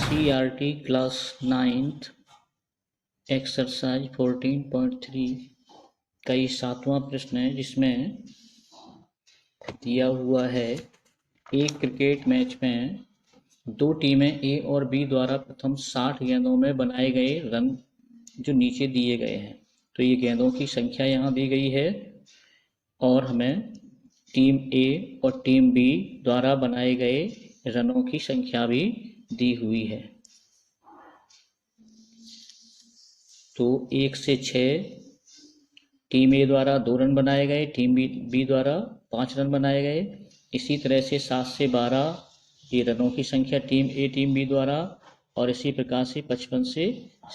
NCERT class 9th exercise 14.3 का ये 7वां प्रश्न है, जिसमें दिया हुआ है एक क्रिकेट मैच में दो टीमें ए और बी द्वारा प्रथम 60 गेंदों में बनाए गए रन जो नीचे दिए गए हैं। तो ये गेंदों की संख्या यहाँ दी गई है और हमें टीम ए और टीम बी द्वारा बनाए गए रनों की संख्या भी दी हुई है। तो 1 से 6 टीम ए द्वारा 2 रन बनाए गए, टीम बी द्वारा 5 रन बनाए गए। इसी तरह से 7 से 12 ये रनों की संख्या टीम ए टीम बी द्वारा, और इसी प्रकार से 55 से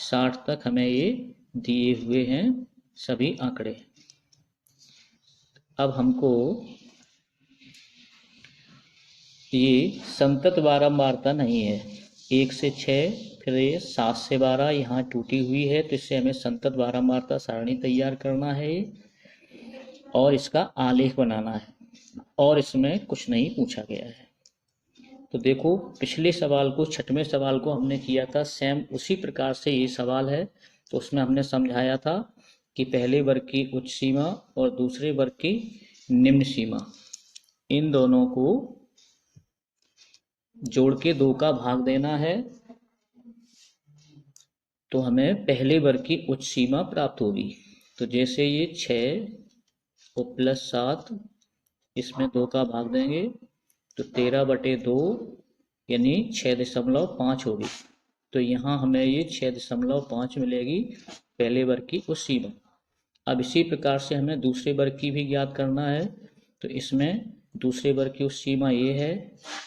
60 तक हमें ये दिए हुए हैं सभी आंकड़े। अब हमको ये संतत बारंबारता नहीं है, 1 से 6 फिर ये 7 से 12 यहाँ टूटी हुई है, तो इससे हमें संतत बारंबारता सारणी तैयार करना है और इसका आलेख बनाना है, और इसमें कुछ नहीं पूछा गया है। तो देखो, पिछले सवाल को, 6वें सवाल को हमने किया था सेम उसी प्रकार से ये सवाल है। तो उसमें हमने समझाया था कि पहले वर्ग की उच्च सीमा और दूसरे वर्ग की निम्न सीमा, इन दोनों को जोड़ के 2 का भाग देना है, तो हमें पहले वर्ग की उच्च सीमा प्राप्त होगी। तो जैसे ये 6 और प्लस 7, इसमें 2 का भाग देंगे तो 13/2 यानी 6.5 होगी। तो यहाँ हमें ये 6.5 मिलेगी पहले वर्ग की उच्च सीमा। अब इसी प्रकार से हमें दूसरे वर्ग की भी ज्ञात करना है। तो इसमें दूसरे वर्ग की उच्च सीमा ये है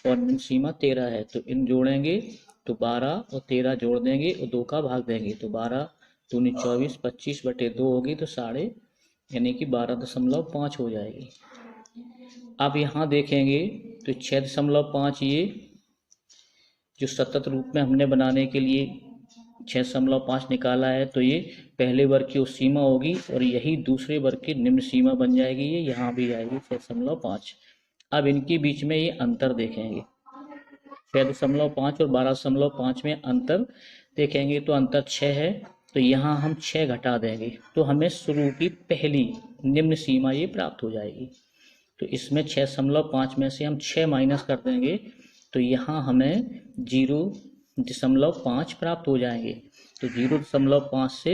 और निम्न सीमा 13 है, तो इन जोड़ेंगे तो 12 और 13 जोड़ देंगे और 2 का भाग देंगे तो 12 दूनी 24, 25/2 होगी, तो साढ़े यानी कि 12.5 हो जाएगी। अब यहाँ देखेंगे तो 6.5 ये जो सतत रूप में हमने बनाने के लिए 6.5 निकाला है, तो ये पहले वर्ग की उच्च सीमा होगी और यही दूसरे वर्ग की निम्न सीमा बन जाएगी, ये यहाँ भी आएगी 6.5। अब इनके बीच में ये अंतर देखेंगे, 6.5 और 12.5 में अंतर देखेंगे तो अंतर 6 है, तो यहाँ हम 6 घटा देंगे तो हमें शुरू की पहली निम्न सीमा ये प्राप्त हो जाएगी। तो इसमें 6.5 में से हम 6 माइनस कर देंगे तो यहाँ हमें 0.5 प्राप्त हो जाएंगे। तो 0.5 से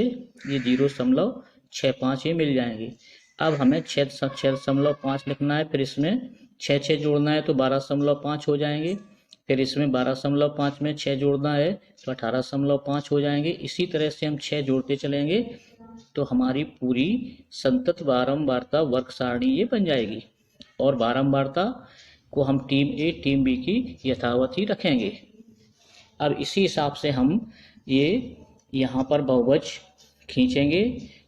ये 0.65 ये मिल जाएंगे। अब हमें 6.5 लिखना है, फिर इसमें 6 जोड़ना है तो 12.5 हो जाएंगे, फिर इसमें 12.5 में 6 जोड़ना है तो 18.5 हो जाएंगे। इसी तरह से हम 6 जोड़ते चलेंगे तो हमारी पूरी संतत बारंबारता वर्ग सारणी ये बन जाएगी, और बारंबारता को हम टीम ए टीम बी की यथावत ही रखेंगे। अब इसी हिसाब से हम ये यहाँ पर बहुभुज खींचेंगे,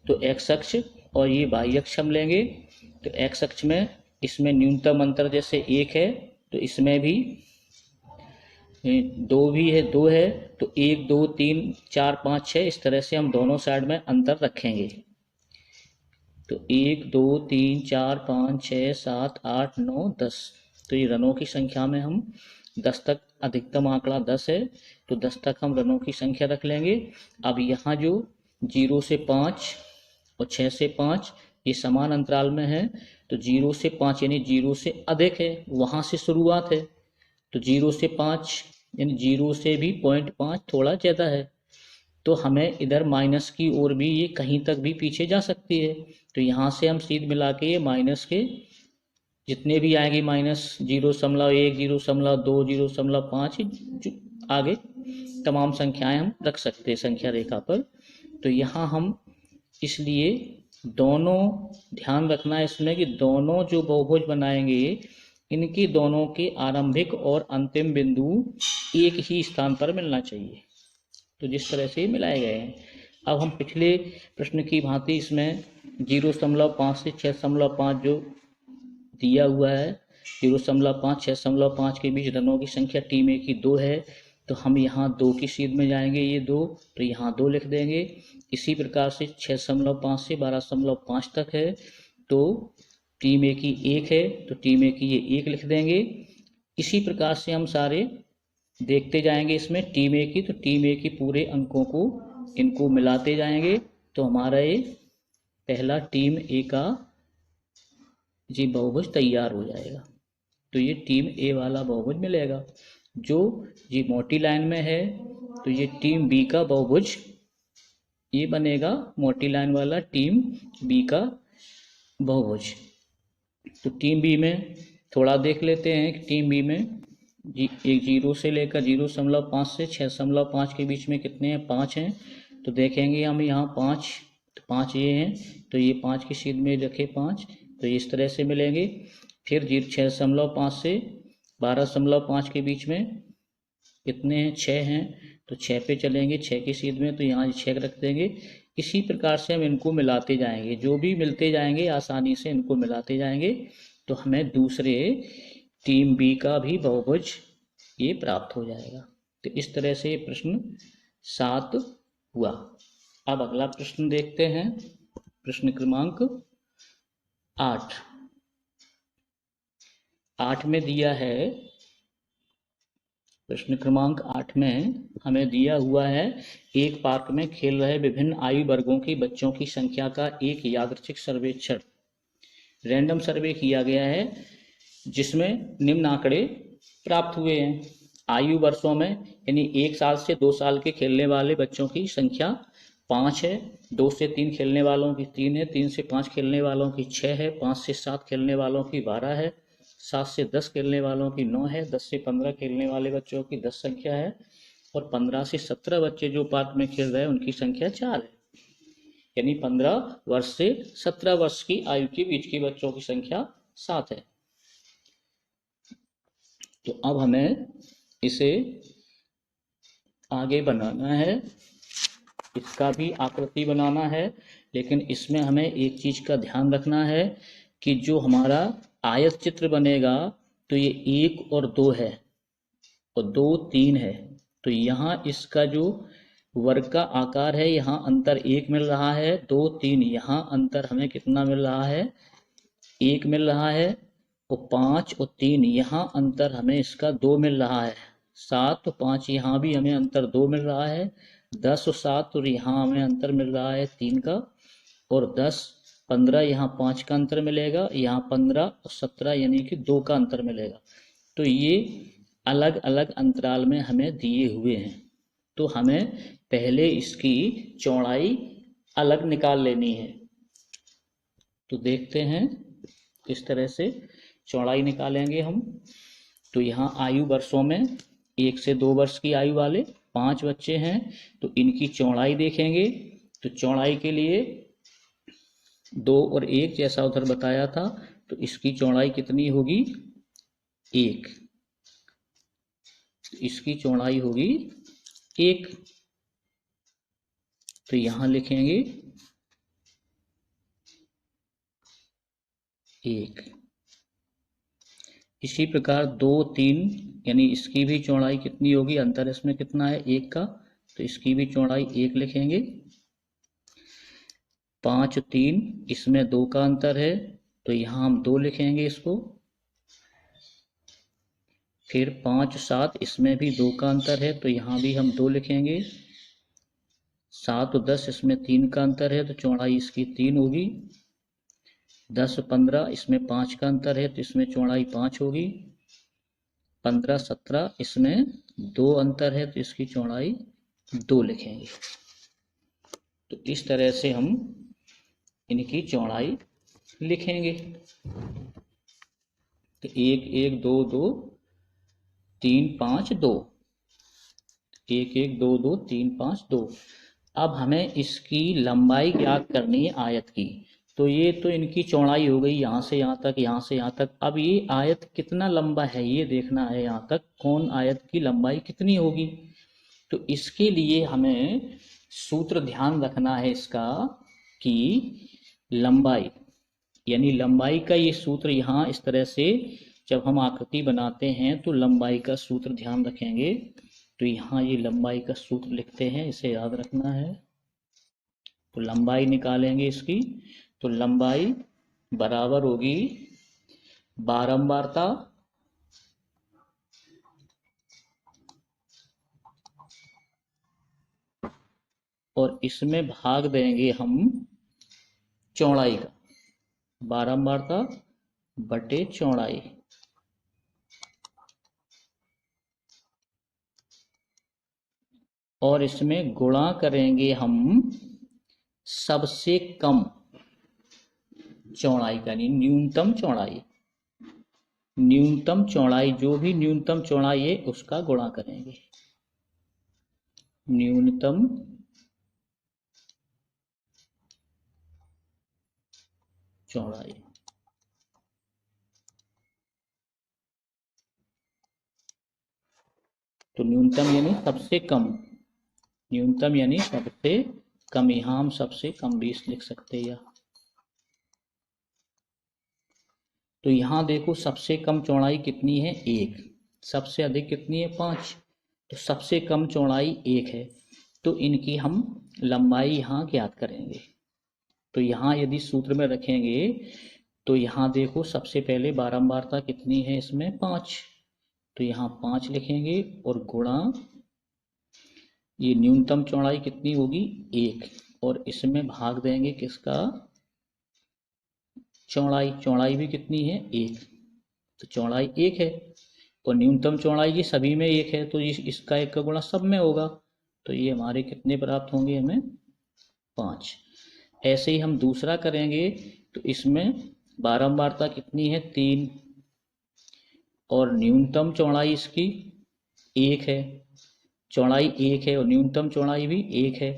तो एक्स अक्ष और ये वाई अक्ष हम लेंगे। तो एक्स अक्ष में इसमें न्यूनतम अंतर जैसे 1 है, तो इसमें भी 2 है, तो 1 2 3 4 5 6 इस तरह से हम दोनों साइड में अंतर रखेंगे। तो 1 2 3 4 5 6 7 8 9 10, तो ये रनों की संख्या में हम 10 तक, अधिकतम आंकड़ा 10 है तो 10 तक हम रनों की संख्या रख लेंगे। अब यहाँ जो 0 से 5 और 6 से 5 ये समान अंतराल में है, तो 0 से 5 यानी 0 से अधिक है, वहाँ से शुरुआत है। तो 0 से 5 यानी 0 से भी 0.5 थोड़ा ज़्यादा है, तो हमें इधर माइनस की ओर भी ये कहीं तक भी पीछे जा सकती है। तो यहाँ से हम सीध मिला के ये माइनस के जितने भी आएंगे, -0.1 0.2 0.5 आगे तमाम संख्याएं हम रख सकते हैं संख्या रेखा पर। तो यहाँ हम इसलिए दोनों ध्यान रखना है इसमें कि दोनों जो बहुभुज बनाएंगे इनके दोनों के आरंभिक और अंतिम बिंदु एक ही स्थान पर मिलना चाहिए। तो जिस तरह से मिलाए गए हैं, अब हम पिछले प्रश्न की भांति इसमें 0.5 से 6.5 जो दिया हुआ है, 0.5 6.5 के बीच रनों की संख्या टीम ए की 2 है, तो हम यहाँ 2 की सीध में जाएंगे, ये 2 तो यहाँ 2 लिख देंगे। इसी प्रकार से 6.5 से 12.5 तक है, तो टीम ए की 1 है तो टीम ए की ये 1 लिख देंगे। इसी प्रकार से हम सारे देखते जाएंगे इसमें टीम ए की, तो टीम ए की पूरे अंकों को इनको मिलाते जाएंगे, तो हमारा ये पहला टीम ए का जी बहुभुज तैयार हो जाएगा। तो ये टीम ए वाला बहुभुज मिलेगा। जो ये मोटी लाइन में है तो ये टीम बी का बहुभुज ये बनेगा, मोटी लाइन वाला टीम बी का बहुभुज। तो टीम बी में थोड़ा देख लेते हैं कि टीम बी में एक 0 से लेकर 0.5 से 6.5 के बीच में कितने हैं, 5 हैं। तो देखेंगे हम यहाँ 5, तो 5 ये हैं, तो ये 5 की सीध में रखे 5, तो इस तरह से मिलेंगे। फिर 6.5 से 12.5 के बीच में कितने हैं, 6 हैं, तो 6 पे चलेंगे 6 की सीध में, तो यहाँ 6 रख देंगे। इसी प्रकार से हम इनको मिलाते जाएंगे, जो भी मिलते जाएंगे आसानी से इनको मिलाते जाएंगे, तो हमें दूसरे टीम बी का भी बहुभुज ये प्राप्त हो जाएगा। तो इस तरह से प्रश्न 7 हुआ। अब अगला प्रश्न देखते हैं, प्रश्न क्रमांक 8। 8 में दिया है, प्रश्न क्रमांक 8 में हमें दिया हुआ है, एक पार्क में खेल रहे विभिन्न आयु वर्गों की बच्चों की संख्या का एक यादृच्छिक सर्वेक्षण रैंडम सर्वे किया गया है, जिसमें निम्न आंकड़े प्राप्त हुए हैं। आयु वर्षों में यानी 1 साल से 2 साल के खेलने वाले बच्चों की संख्या 5 है, 2 से 3 खेलने वालों की 3 है, 3 से 5 खेलने वालों की 6 है, 5 से 7 खेलने वालों की 12 है, 7 से 10 खेलने वालों की 9 है, 10 से 15 खेलने वाले बच्चों की 10 संख्या है, और 15 से 17 बच्चे जो पार्क में खेल रहे हैं उनकी संख्या 4 है। यानी 15 वर्ष से 17 वर्ष की आयु के बीच के बच्चों की संख्या 7 है। तो अब हमें इसे आगे बनाना है, इसका भी आकृति बनाना है, लेकिन इसमें हमें एक चीज का ध्यान रखना है कि जो हमारा आयत चित्र बनेगा तो ये 1 और 2 है और 2 3 है, तो यहाँ इसका जो वर्ग का आकार है यहाँ अंतर 1 मिल रहा है, 2 3 यहाँ अंतर हमें कितना मिल रहा है, 1 मिल रहा है, और 5 और 3 यहाँ अंतर हमें इसका 2 मिल रहा है, 7 और 5 यहाँ भी हमें अंतर 2 मिल रहा है, 10 और 7 और यहाँ हमें अंतर मिल रहा है 3 का, और 10 15 यहाँ 5 का अंतर मिलेगा, यहाँ 15 और 17 यानी कि 2 का अंतर मिलेगा। तो ये अलग अलग अंतराल में हमें दिए हुए हैं, तो हमें पहले इसकी चौड़ाई अलग निकाल लेनी है। तो देखते हैं इस तरह से चौड़ाई निकालेंगे हम। तो यहाँ आयु वर्षों में 1 से 2 वर्ष की आयु वाले 5 बच्चे हैं, तो इनकी चौड़ाई देखेंगे। तो चौड़ाई के लिए 2 और 1 जैसा उधर बताया था, तो इसकी चौड़ाई कितनी होगी, 1, तो इसकी चौड़ाई होगी 1, तो यहाँ लिखेंगे 1। इसी प्रकार 2 3 यानी इसकी भी चौड़ाई कितनी होगी, अंतर इसमें कितना है 1 का, तो इसकी भी चौड़ाई 1 लिखेंगे। 5 3 इसमें 2 का अंतर है, तो यहाँ हम 2 लिखेंगे इसको। फिर 5 7 इसमें भी 2 का अंतर है, तो यहाँ भी हम 2 लिखेंगे। 7 और 10 इसमें 3 का अंतर है, तो चौड़ाई इसकी 3 होगी। 10 15 इसमें 5 का अंतर है, तो इसमें चौड़ाई 5 होगी। 15 17 इसमें 2 अंतर है, तो इसकी चौड़ाई 2 लिखेंगे। तो इस तरह से हम इनकी चौड़ाई लिखेंगे। तो 1 1 2 2 3 5 2, 1 1 2 2 3 5 2। अब हमें इसकी लंबाई ज्ञात करनी है आयत की। तो ये तो इनकी चौड़ाई हो गई यहाँ से यहाँ तक, यहाँ से यहाँ तक। अब ये आयत कितना लंबा है ये देखना है, यहाँ तक कौन आयत की लंबाई कितनी होगी। तो इसके लिए हमें सूत्र ध्यान रखना है इसका कि लंबाई यानी लंबाई का ये सूत्र यहाँ इस तरह से जब हम आकृति बनाते हैं तो लंबाई का सूत्र ध्यान रखेंगे। तो यहाँ ये लंबाई का सूत्र लिखते हैं, इसे याद रखना है। तो लंबाई निकालेंगे इसकी, तो लंबाई बराबर होगी बारंबारता और इसमें भाग देंगे हम चौड़ाई का, बारंबारता बटे चौड़ाई, और इसमें गुणा करेंगे हम सबसे कम चौड़ाई का, यानी न्यूनतम चौड़ाई। न्यूनतम चौड़ाई, जो भी न्यूनतम चौड़ाई है उसका गुणा करेंगे, न्यूनतम चौड़ाई। तो न्यूनतम यानी सबसे कम, न्यूनतम यानी सबसे कम, यहां हम सबसे कम 20 लिख सकते हैं। तो यहां देखो सबसे कम चौड़ाई कितनी है, 1। सबसे अधिक कितनी है, 5। तो सबसे कम चौड़ाई 1 है, तो इनकी हम लंबाई यहाँ ज्ञात करेंगे। तो यहाँ यदि सूत्र में रखेंगे तो यहाँ देखो सबसे पहले बारंबारता कितनी है इसमें, 5। तो यहाँ 5 लिखेंगे और गुणा ये न्यूनतम चौड़ाई कितनी होगी, 1, और इसमें भाग देंगे किसका, चौड़ाई। चौड़ाई भी कितनी है, 1। तो चौड़ाई 1 है और न्यूनतम चौड़ाई जी सभी में 1 है, तो इसका 1 का गुणा सब में होगा। तो ये हमारे कितने प्राप्त होंगे, हमें 5। ऐसे ही हम दूसरा करेंगे, तो इसमें बारंबारता कितनी है, 3, और न्यूनतम चौड़ाई इसकी 1 है। चौड़ाई 1 है और न्यूनतम चौड़ाई भी 1 है,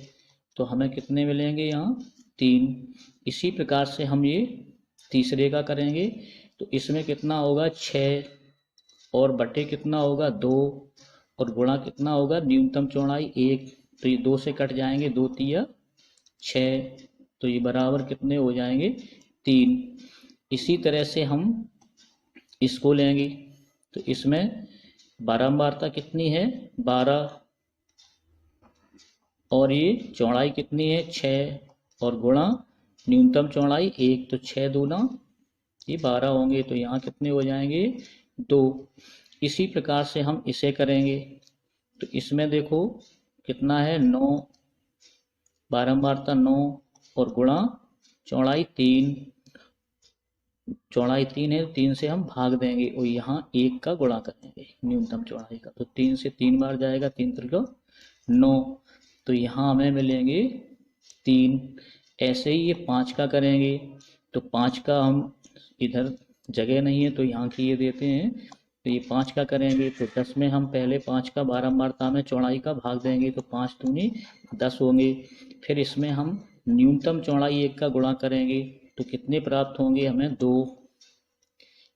तो हमें कितने मिलेंगे यहाँ, 3। इसी प्रकार से हम ये तीसरे का करेंगे, तो इसमें कितना होगा, 6, और बटे कितना होगा, 2, और गुणा कितना होगा, न्यूनतम चौड़ाई 1। तो ये 2 से कट जाएंगे, 2 तिया 6, तो ये बराबर कितने हो जाएंगे, 3। इसी तरह से हम इसको लेंगे, तो इसमें बारंबारता कितनी है, 12, और ये चौड़ाई कितनी है, 6, और गुणा न्यूनतम चौड़ाई 1। तो 6 दूना ये 12 होंगे, तो यहाँ कितने हो जाएंगे, 2। इसी प्रकार से हम इसे करेंगे, तो इसमें देखो कितना है, 9, बारंबारता 9, और गुणा चौड़ाई 3। चौड़ाई 3 है, 3 से हम भाग देंगे और यहाँ 1 का गुणा करेंगे न्यूनतम चौड़ाई का। तो 3 से 3 बार जाएगा, 3 त्रिको 9, तो यहाँ हमें मिलेंगे 3। ऐसे ही ये 5 का करेंगे, तो 5 का हम इधर जगह नहीं है तो यहाँ की ये देते हैं, तो ये 5 का करेंगे, तो 10 में हम पहले 5 का बारंबारता में चौड़ाई का भाग देंगे, तो 5 दूनी 10 होंगे। फिर इसमें हम न्यूनतम चौड़ाई 1 का गुणा करेंगे, तो कितने प्राप्त होंगे, हमें 2।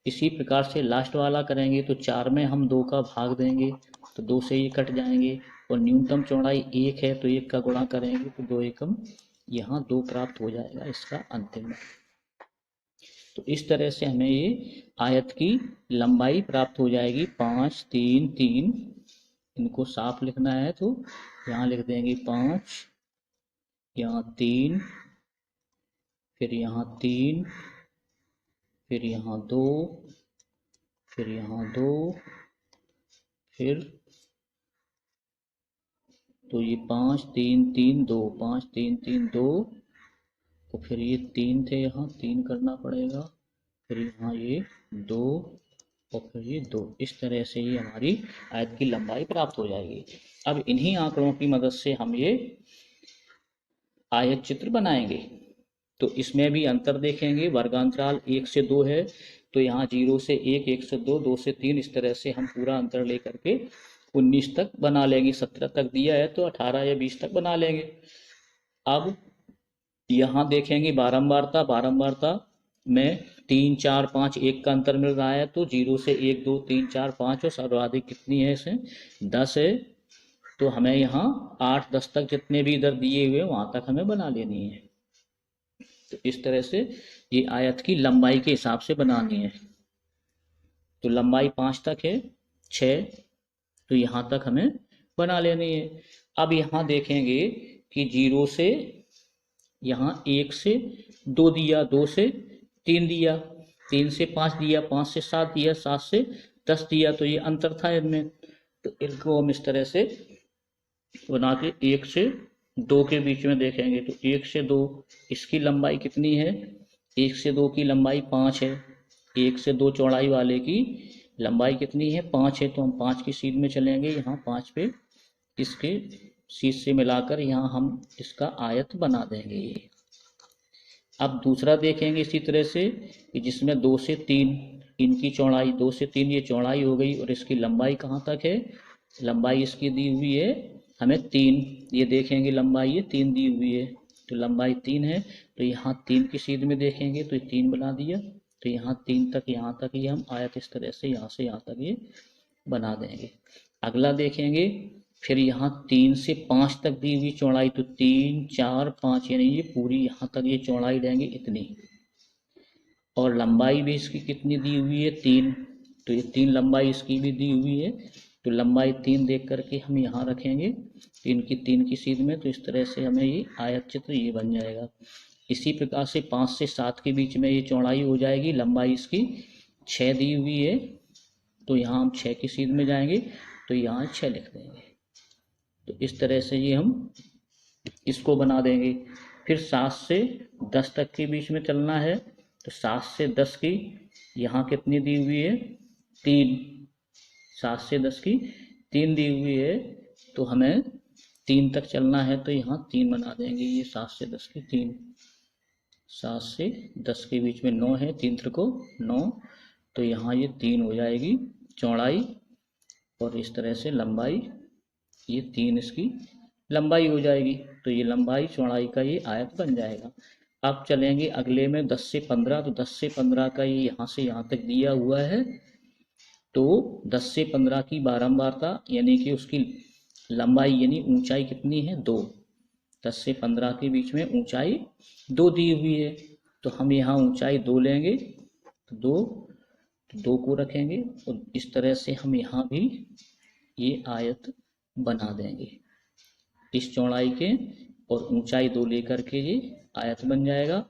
इसी प्रकार से लास्ट वाला करेंगे, तो 4 में हम 2 का भाग देंगे, तो 2 से ये कट जाएंगे, और न्यूनतम चौड़ाई 1 है तो 1 का गुणा करेंगे, तो 2 एकम यहाँ 2 प्राप्त हो जाएगा इसका अंतिम में। तो इस तरह से हमें ये आयत की लंबाई प्राप्त हो जाएगी, 5, 3, 3। इनको साफ लिखना है तो यहाँ लिख देंगे 5, यहाँ 3, फिर यहाँ 3, फिर यहाँ 2, फिर यहाँ 2, फिर तो ये 5, 3, 3, 2, 5, 3, 3, 2, तो फिर ये 3 थे, यहाँ 3 करना पड़ेगा, फिर यहाँ ये 2, और फिर ये 2। इस तरह से ही हमारी आयत की लंबाई प्राप्त हो जाएगी। अब इन्हीं आंकड़ों की मदद से हम ये आयत चित्र बनाएंगे। तो इसमें भी अंतर देखेंगे, वर्गांतराल 1 से 2 है, तो यहाँ 0 से 1, 1 से 2, 2 से 3, इस तरह से हम पूरा अंतर लेकर के 19 तक बना लेंगे। 17 तक दिया है तो 18 या 20 तक बना लेंगे। अब यहाँ देखेंगे बारंबारता, बारंबारता में 3, 4, 5, 1 का अंतर मिल रहा है, तो 0 से 1, 2, 3, 4, 5, और सर्वाधिक कितनी है, इसे 10 है, तो हमें यहाँ 8, 10 तक जितने भी इधर दिए हुए वहाँ तक हमें बना लेनी है। तो इस तरह से ये आयत की लंबाई के हिसाब से बनानी है। तो लंबाई 5 तक है, 6, तो यहाँ तक हमें बना लेनी है। अब यहाँ देखेंगे कि 0 से यहाँ 1 से 2 दिया, 2 से 3 दिया, 3 से 5 दिया, 5 से 7 दिया, 7 से 10 दिया, तो ये अंतर था इनमें। तो इनको हम इस तरह से बना के 1 से 2 के बीच में देखेंगे तो 1 से 2 इसकी लंबाई कितनी है, 1 से 2 की लंबाई 5 है, 1 से 2 चौड़ाई वाले की लंबाई कितनी है, 5 है। तो हम 5 की सीध में चलेंगे, यहाँ 5 पे इसके सीध से मिलाकर यहाँ हम इसका आयत बना देंगे ये। अब दूसरा देखेंगे इसी तरह से कि जिसमें 2 से 3 इनकी चौड़ाई, 2 से 3 ये चौड़ाई हो गई और इसकी लंबाई कहाँ तक है, लंबाई इसकी दी हुई है हमें 3, ये देखेंगे लंबाई ये 3 दी हुई है, तो लंबाई 3 है। तो यहाँ 3 की सीध में देखेंगे तो ये 3 बना दिया, तो यहाँ 3 तक यहाँ तक ये हम आयत इस तरह से यहाँ तक ये बना देंगे। अगला देखेंगे फिर यहाँ 3 से 5 तक दी हुई चौड़ाई, तो 3 4 5 यानी ये पूरी यहाँ तक ये चौड़ाई देंगे इतनी, और लंबाई भी इसकी कितनी दी हुई है 3, तो ये 3 लंबाई इसकी भी दी हुई है, तो लंबाई 3 देख करके हम यहाँ रखेंगे 3 की सीध में, तो इस तरह से हमें ये आयत चित्र ये बन जाएगा। इसी प्रकार से 5 से 7 के बीच में ये चौड़ाई हो जाएगी, लंबाई इसकी 6 दी हुई है, तो यहाँ हम 6 की सीध में जाएंगे तो यहाँ 6 लिख देंगे। तो इस तरह से ये हम इसको बना देंगे। फिर 7 से 10 तक के बीच में चलना है, तो 7 से 10 की यहाँ कितनी दी हुई है 3, 7 से 10 की 3 दी हुई है, तो हमें 3 तक चलना है, तो यहाँ 3 बना देंगे। ये 7 से 10 की 3, 7 से 10 के बीच में 9 है, 3 त्रिको 9, तो यहाँ ये 3 हो जाएगी चौड़ाई, और इस तरह से लंबाई ये 3 इसकी लंबाई हो जाएगी। तो ये लंबाई चौड़ाई का ये आयत बन जाएगा। अब चलेंगे अगले में 10 से 15, तो 10 से 15 का ये यहाँ से यहाँ तक दिया हुआ है, तो 10 से 15 की बारंबारता यानी कि उसकी लंबाई यानी ऊंचाई कितनी है 2, 10 से 15 के बीच में ऊंचाई 2 दी हुई है, तो हम यहाँ ऊंचाई 2 लेंगे, तो 2 को रखेंगे और इस तरह से हम यहाँ भी ये आयत बना देंगे इस चौड़ाई के, और ऊंचाई 2 लेकर के ये आयत बन जाएगा।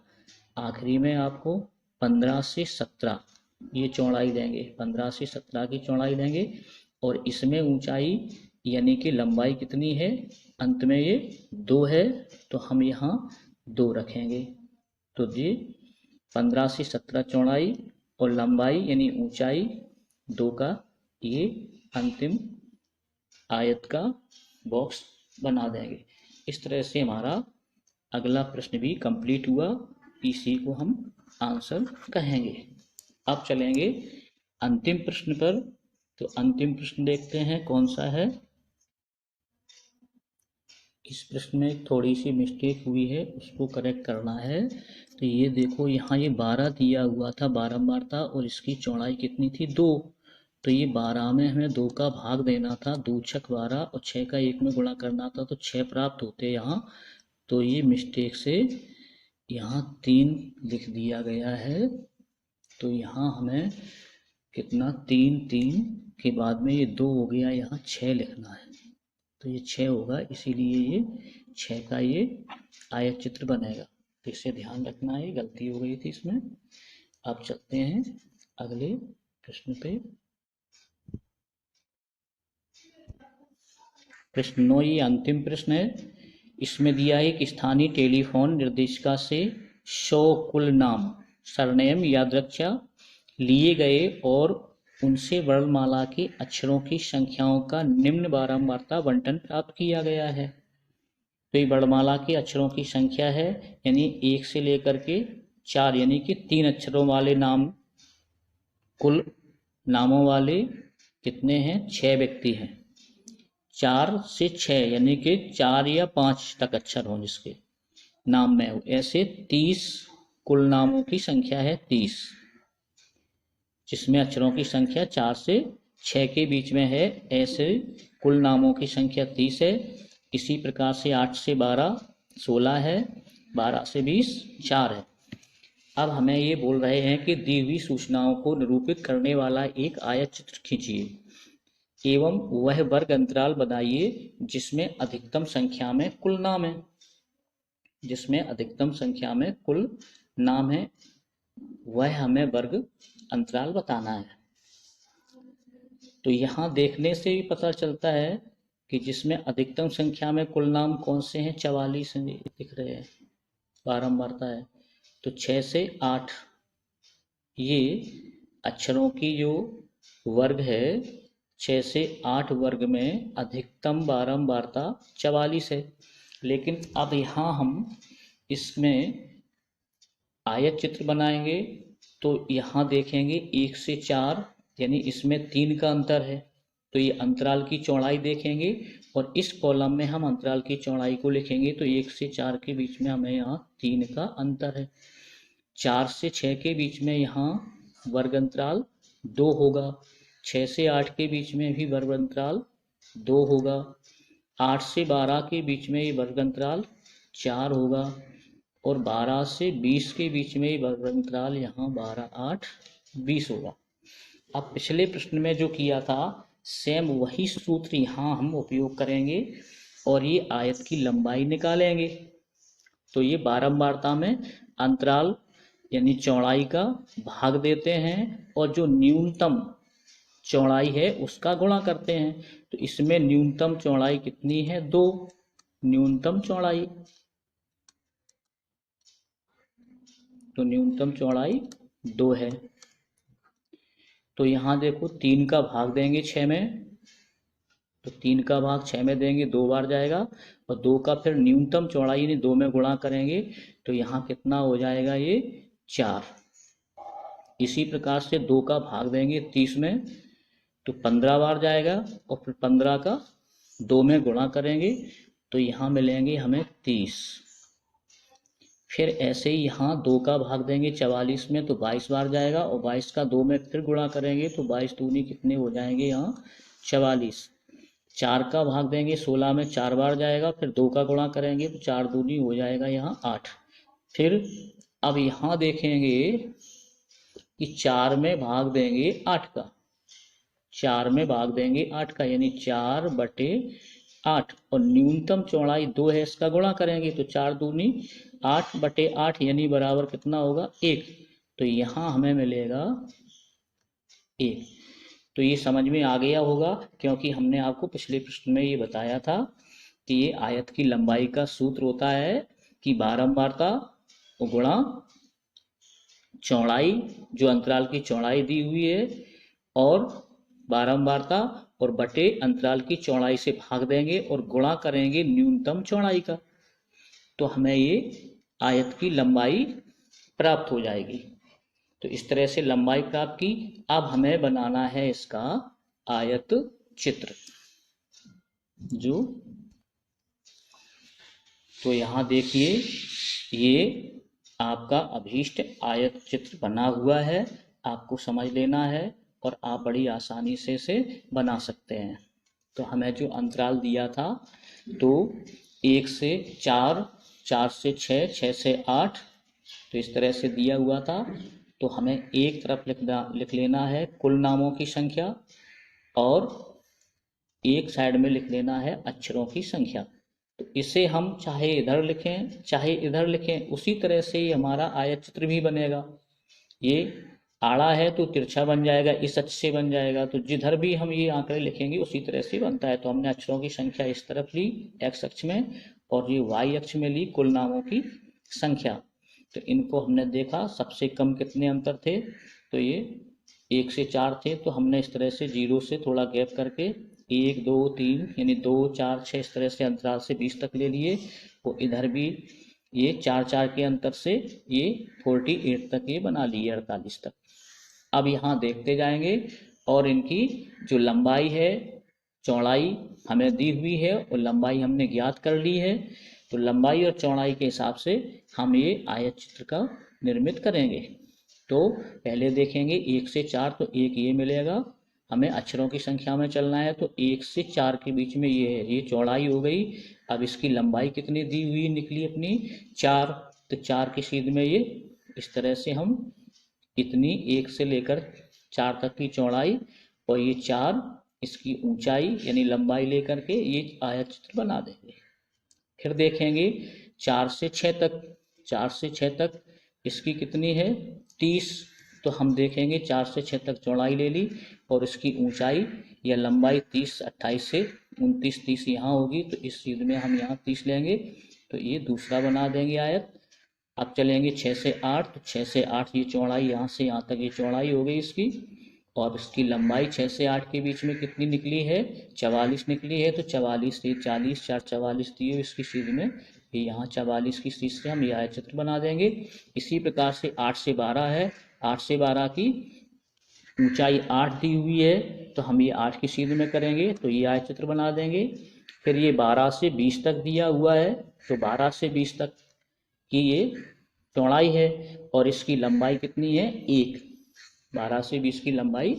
आखिरी में आपको 15 से 17 ये चौड़ाई देंगे, 15 से 17 की चौड़ाई देंगे, और इसमें ऊंचाई यानी कि लंबाई कितनी है, अंत में ये 2 है, तो हम यहाँ 2 रखेंगे। तो ये 15 से 17 चौड़ाई और लंबाई यानी ऊंचाई 2 का ये अंतिम आयत का बॉक्स बना देंगे। इस तरह से हमारा अगला प्रश्न भी कंप्लीट हुआ, इसी को हम आंसर कहेंगे। अब चलेंगे अंतिम प्रश्न पर, तो अंतिम प्रश्न देखते हैं कौन सा है। इस प्रश्न में थोड़ी सी मिस्टेक हुई है, उसको करेक्ट करना है। तो ये देखो यहाँ ये 12 दिया हुआ था बारंबारता, और इसकी चौड़ाई कितनी थी 2, तो ये 12 में हमें 2 का भाग देना था, 2 छक 12 और 6 का 1 में गुणा करना था, तो 6 प्राप्त होते यहाँ। तो ये मिस्टेक से यहाँ 3 लिख दिया गया है, तो यहाँ हमें कितना 3 3 के बाद में ये 2 हो गया, यहाँ 6 लिखना है, तो ये 6 होगा, इसीलिए ये 6 का ये आयत चित्र बनेगा। तो इसे ध्यान रखना है, गलती हो गई थी इसमें। अब चलते हैं अगले प्रश्न पे। प्रश्न 9 ये अंतिम प्रश्न है। इसमें दिया है कि स्थानीय टेलीफोन निर्देशिका से 100 कुल नाम सरनेम यादृच्छा लिए गए और उनसे वर्णमाला के अक्षरों की संख्याओं का निम्न बारंबारता बंटन प्राप्त किया गया है। तो ये वर्णमाला के अक्षरों की संख्या है, यानी 1 से लेकर के 4 यानी कि 3 अक्षरों वाले नाम, कुल नामों वाले कितने हैं 6 व्यक्ति हैं, 4 से 6 यानी कि 4 या 5 तक अक्षर हों जिसके नाम में हो, ऐसे 30 कुल नामों की संख्या है 30, जिसमें अक्षरों की संख्या 4 से 6 के बीच में है, ऐसे कुल नामों की संख्या 30 है। इसी प्रकार से 8 से 12 16 है, 12 से 20 4 है। अब हमें ये बोल रहे हैं कि दी हुई सूचनाओं को निरूपित करने वाला एक आयत चित्र खींचिए एवं वह वर्ग अंतराल बनाइए जिसमें अधिकतम संख्या में कुल नाम है, जिसमें अधिकतम संख्या में कुल नाम है, वह हमें वर्ग अंतराल बताना है। तो यहाँ देखने से ही पता चलता है कि जिसमें अधिकतम संख्या में कुल नाम कौन से हैं, 44 दिख रहे हैं, बारंबारता है। तो 6 से 8 ये अक्षरों की जो वर्ग है, 6 से 8 वर्ग में अधिकतम बारंबारता 44 है। लेकिन अब यहाँ हम इसमें आयत चित्र बनाएंगे तो यहाँ देखेंगे 1 से 4 यानी इसमें 3 का अंतर है, तो ये अंतराल की चौड़ाई देखेंगे और इस कॉलम में हम अंतराल की चौड़ाई को लिखेंगे। तो 1 से 4 के बीच में हमें यहाँ 3 का अंतर है। 4 से 6 के बीच में यहाँ वर्ग अंतराल 2 होगा। 6 से 8 के बीच में भी वर्ग अंतराल 2 होगा। 8 से 12 के बीच में ये वर्ग अंतराल 4 होगा और 12 से 20 के बीच में ये वर्ग अंतराल यहाँ 12, 8, 20 होगा। अब पिछले प्रश्न में जो किया था सेम वही सूत्र यहाँ हम उपयोग करेंगे और ये आयत की लंबाई निकालेंगे। तो ये बारंबारता में अंतराल यानी चौड़ाई का भाग देते हैं और जो न्यूनतम चौड़ाई है उसका गुणा करते हैं। तो इसमें न्यूनतम चौड़ाई कितनी है, 2 न्यूनतम चौड़ाई, तो न्यूनतम चौड़ाई 2 है। तो यहाँ देखो 3 का भाग देंगे 6 में, तो 3 का भाग 6 में देंगे, 2 बार जाएगा और 2 का फिर न्यूनतम चौड़ाई यानी 2 में गुणा करेंगे तो यहाँ कितना हो जाएगा, ये 4। इसी प्रकार से 2 का भाग देंगे 30 में तो 15 बार जाएगा और फिर 15 का 2 में गुणा करेंगे तो यहाँ मिलेंगे हमें 30। फिर ऐसे ही यहाँ 2 का भाग देंगे 44 में तो 22 बार जाएगा और 22 का 2 में फिर गुणा करेंगे तो 22 दूनी कितने हो जाएंगे यहाँ 44। 4 का भाग देंगे 16 में 4 बार जाएगा, फिर 2 का गुणा करेंगे तो 4 दूनी हो जाएगा यहाँ 8। फिर अब यहाँ देखेंगे कि 4 में भाग देंगे 8 का, 4 में भाग देंगे 8 का यानी 4/8 और न्यूनतम चौड़ाई 2 है, इसका गुणा करेंगे तो 4 दूनी 8/8 यानी बराबर कितना होगा, 1। तो यहाँ हमें मिलेगा 1। तो ये समझ में आ गया होगा क्योंकि हमने आपको पिछले प्रश्न में ये बताया था कि ये आयत की लंबाई का सूत्र होता है कि बारंबारता गुणा चौड़ाई, जो अंतराल की चौड़ाई दी हुई है, और बारंबारता और बटे अंतराल की चौड़ाई से भाग देंगे और गुणा करेंगे न्यूनतम चौड़ाई का, तो हमें ये आयत की लंबाई प्राप्त हो जाएगी। तो इस तरह से लंबाई प्राप्त की। अब हमें बनाना है इसका आयत चित्र, जो तो यहाँ देखिए ये आपका अभीष्ट आयत चित्र बना हुआ है, आपको समझ लेना है और आप बड़ी आसानी से इसे बना सकते हैं। तो हमें जो अंतराल दिया था तो 1 से 4, 4 से 6, 6 से 8, तो इस तरह से दिया हुआ था। तो हमें एक तरफ लिख लेना है कुल नामों की संख्या और एक साइड में लिख लेना है अक्षरों की संख्या। तो इसे हम चाहे इधर लिखें चाहे इधर लिखें, उसी तरह से ही हमारा आयत चित्र भी बनेगा। ये आड़ा है तो तिरछा बन जाएगा, इस अक्ष से बन जाएगा, तो जिधर भी हम ये आंकड़े लिखेंगे उसी तरह से बनता है। तो हमने अक्षरों की संख्या इस तरफ ली एक्स अक्ष में और ये वाई अक्ष में ली कुल नामों की संख्या। तो इनको हमने देखा सबसे कम कितने अंतर थे, तो ये 1 से 4 थे, तो हमने इस तरह से 0 से थोड़ा गैप करके 1, 2, 3 यानी 2, 4, 6 इस तरह से अंतराल से 20 तक ले लिए। और इधर भी ये 4, 4 के अंतर से ये 48 तक ये बना लिए, 48 तक। अब यहाँ देखते जाएंगे और इनकी जो लंबाई है चौड़ाई हमें दी हुई है और लंबाई हमने ज्ञात कर ली है। तो लंबाई और चौड़ाई के हिसाब से हम ये आयत चित्र का निर्मित करेंगे। तो पहले देखेंगे 1 से 4, तो 1 ये मिलेगा, हमें अक्षरों की संख्या में चलना है तो 1 से 4 के बीच में ये है, ये चौड़ाई हो गई। अब इसकी लंबाई कितनी दी हुई निकली अपनी 4, तो 4 की सीध में ये इस तरह से हम इतनी 1 से लेकर 4 तक की चौड़ाई और ये 4 इसकी ऊंचाई यानी लंबाई लेकर के ये आयत चित्र बना देंगे। फिर देखेंगे 4 से 6 तक, 4 से 6 तक इसकी कितनी है 30, तो हम देखेंगे 4 से 6 तक चौड़ाई ले ली और इसकी ऊंचाई या लंबाई 30, 28 से 29 30 यहाँ होगी, तो इस चीज़ में हम यहाँ 30 लेंगे, तो ये दूसरा बना देंगे आयत। अब चलेंगे 6 से 8, तो 6 से 8 ये चौड़ाई, यहाँ से यहाँ तक ये चौड़ाई हो गई इसकी, और इसकी लंबाई 6 से 8 के बीच में कितनी निकली है, 44 निकली है। तो 44 से 40, 4 44 दिए इसकी सीध में, ये यहाँ 44 की सीध से हम ये आयत चित्र बना देंगे। इसी प्रकार से 8 से 12 है, 8 से 12 की ऊंचाई 8 दी हुई है, तो हम ये 8 की सीध में करेंगे, तो ये आयत चित्र बना देंगे। फिर ये 12 से 20 तक दिया हुआ है, तो 12 से 20 तक की ये चौड़ाई है, और इसकी लंबाई कितनी है, 1। 12 से 20 की लंबाई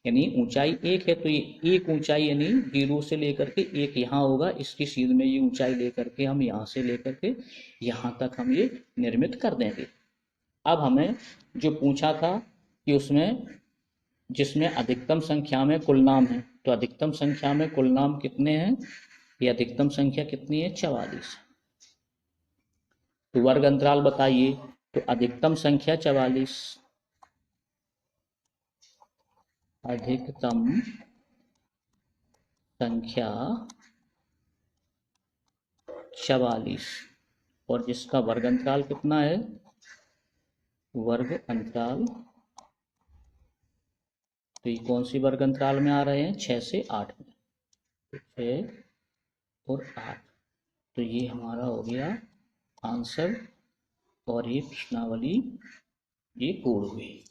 यानी ऊंचाई 1 है, तो ये एक ऊंचाई यानी 0 से लेकर के 1 यहाँ होगा, इसकी सीध में ये ऊंचाई लेकर के हम यहाँ से लेकर के यहाँ तक हम ये निर्मित कर देंगे। अब हमें जो पूछा था कि उसमें जिसमें अधिकतम संख्या में कुल नाम है, तो अधिकतम संख्या में कुल नाम कितने हैं, ये अधिकतम संख्या कितनी है, 44। तो वर्ग अंतराल बताइए, तो अधिकतम संख्या 44, अधिकतम संख्या 44, और जिसका वर्ग अंतराल कितना है, वर्ग अंतराल, तो ये कौन सी वर्ग अंतराल में आ रहे हैं, 6 से 8 में, 6 और 8। तो ये हमारा हो गया आंसर, और ये प्रश्नावली ये पूर्ण हुई।